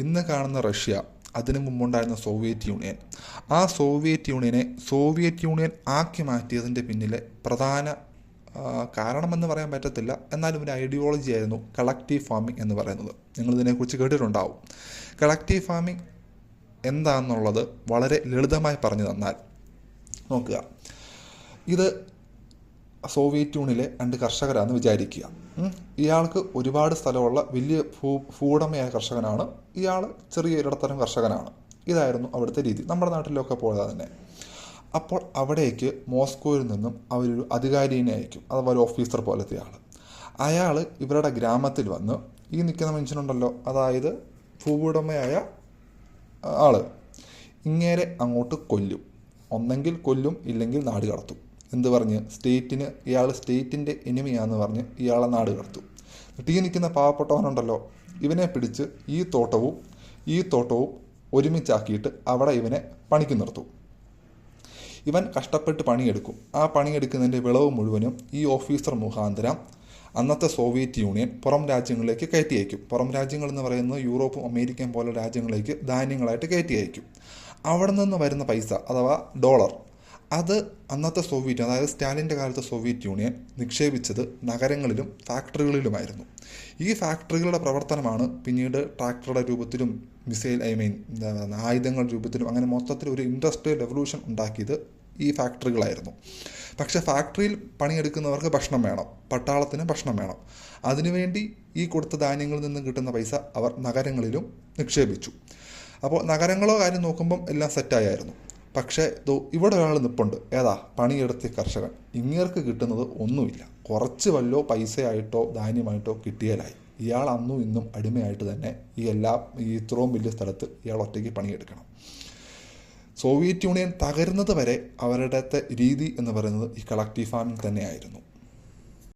ഇന്ന് കാണുന്ന റഷ്യ, അതിനു മുമ്പുണ്ടായിരുന്ന സോവിയറ്റ് യൂണിയൻ, ആ സോവിയറ്റ് യൂണിയനെ സോവിയറ്റ് യൂണിയൻ ആക്കി മാറ്റിയതിൻ്റെ പിന്നിലെ പ്രധാന കാരണമെന്ന് പറയാൻ പറ്റത്തില്ല, എന്നാലും ഒരു ഐഡിയോളജി ആയിരുന്നു കളക്റ്റീവ് ഫാമിംഗ് എന്ന് പറയുന്നത്. നിങ്ങളിതിനെക്കുറിച്ച് കേട്ടിട്ടുണ്ടാവും. കളക്റ്റീവ് ഫാമിംഗ് എന്താണെന്നുള്ളത് വളരെ ലളിതമായി പറഞ്ഞു തന്നാൽ, നോക്കുക, ഇത് സോവിയറ്റ് യൂണിയനിലെ 2 കർഷകരാണെന്ന് വിചാരിക്കുക. ഇയാൾക്ക് ഒരുപാട് സ്ഥലമുള്ള വലിയ ഭൂവുടമയായ കർഷകനാണ്, ഇയാൾ ചെറിയൊരിടത്തരം കർഷകനാണ്. ഇതായിരുന്നു അവിടുത്തെ രീതി. നമ്മുടെ നാട്ടിലൊക്കെ പോയതാണ് തന്നെ. അപ്പോൾ അവിടേക്ക് മോസ്കോയിൽ നിന്നും അവരൊരു അധികാരിയെ അയക്കും, അഥവാ ഒരു ഓഫീസർ പോലത്തെ ആൾ. അയാൾ ഇവരുടെ ഗ്രാമത്തിൽ വന്ന് ഈ നിൽക്കുന്ന മനുഷ്യനുണ്ടല്ലോ, അതായത് ഭൂവുടമയായ ആൾ, ഇങ്ങേരെ അങ്ങോട്ട് കൊല്ലും. ഒന്നെങ്കിൽ കൊല്ലും, ഇല്ലെങ്കിൽ നാട് കടത്തും. എന്ത് പറഞ്ഞ്? ഇയാൾ സ്റ്റേറ്റിൻ്റെ എനിമിയാന്ന് പറഞ്ഞ് ഇയാളെ നാട് കടത്തും. എന്നിട്ട് ഈ നിൽക്കുന്ന പാവപ്പെട്ടവനുണ്ടല്ലോ, ഇവനെ പിടിച്ച് ഈ തോട്ടവും ഒരുമിച്ചാക്കിയിട്ട് അവിടെ ഇവനെ പണിക്ക് നിർത്തും. ഇവൻ കഷ്ടപ്പെട്ട് പണിയെടുക്കും. ആ പണിയെടുക്കുന്നതിൻ്റെ വിളവ് മുഴുവനും ഈ ഓഫീസർ മുഖാന്തരം അന്നത്തെ സോവിയറ്റ് യൂണിയൻ പുറം രാജ്യങ്ങളിലേക്ക് കയറ്റി അയക്കും. പുറം രാജ്യങ്ങൾ എന്ന് പറയുന്നത് യൂറോപ്പും അമേരിക്കയും പോലെ രാജ്യങ്ങളിലേക്ക് ധാന്യങ്ങളായിട്ട് കയറ്റി അയക്കും. അവിടെ നിന്ന് വരുന്ന പൈസ, അഥവാ ഡോളർ, അത് അന്നത്തെ സോവിയറ്റ്, അതായത് സ്റ്റാലിൻ്റെ കാലത്തെ സോവിയറ്റ് യൂണിയൻ നിക്ഷേപിച്ചത് നഗരങ്ങളിലും ഫാക്ടറികളിലുമായിരുന്നു. ഈ ഫാക്ടറികളുടെ പ്രവർത്തനമാണ് പിന്നീട് ട്രാക്ടറുടെ രൂപത്തിലും ആയുധങ്ങളുടെ രൂപത്തിലും അങ്ങനെ മൊത്തത്തിൽ ഒരു ഇൻഡസ്ട്രിയൽ റെവല്യൂഷൻ ഉണ്ടാക്കിയത് ഈ ഫാക്ടറികളായിരുന്നു. പക്ഷേ ഫാക്ടറിയിൽ പണിയെടുക്കുന്നവർക്ക് ഭക്ഷണം വേണം, പട്ടാളത്തിന് ഭക്ഷണം വേണം. അതിനുവേണ്ടി ഈ കൊടുത്ത ധാന്യങ്ങളിൽ നിന്ന് കിട്ടുന്ന പൈസ അവർ നഗരങ്ങളിലും നിക്ഷേപിച്ചു. അപ്പോൾ നഗരങ്ങളോ കാര്യം നോക്കുമ്പം എല്ലാം സെറ്റായിരുന്നു. പക്ഷേ ഇവിടെ ഒരാൾ നിൽപ്പുണ്ട്, ഏതാ? പണിയെടുത്ത കർഷകൻ. ഇങ്ങേർക്ക് കിട്ടുന്നത് ഒന്നുമില്ല. കുറച്ച് വല്ലോ പൈസയായിട്ടോ ധാന്യമായിട്ടോ കിട്ടിയാലായി. ഇയാൾ അന്നും ഇന്നും അടിമയായിട്ട് തന്നെ ഈ ഇത്രയും വലിയ സ്ഥലത്ത് ഇയാൾ ഒറ്റയ്ക്ക് പണിയെടുക്കണം. സോവിയറ്റ് യൂണിയൻ തകരുന്നത് വരെ അവരുടെ രീതി എന്ന് പറയുന്നത് ഈ കളക്റ്റീവ് ഫാമിംഗ് തന്നെയായിരുന്നു.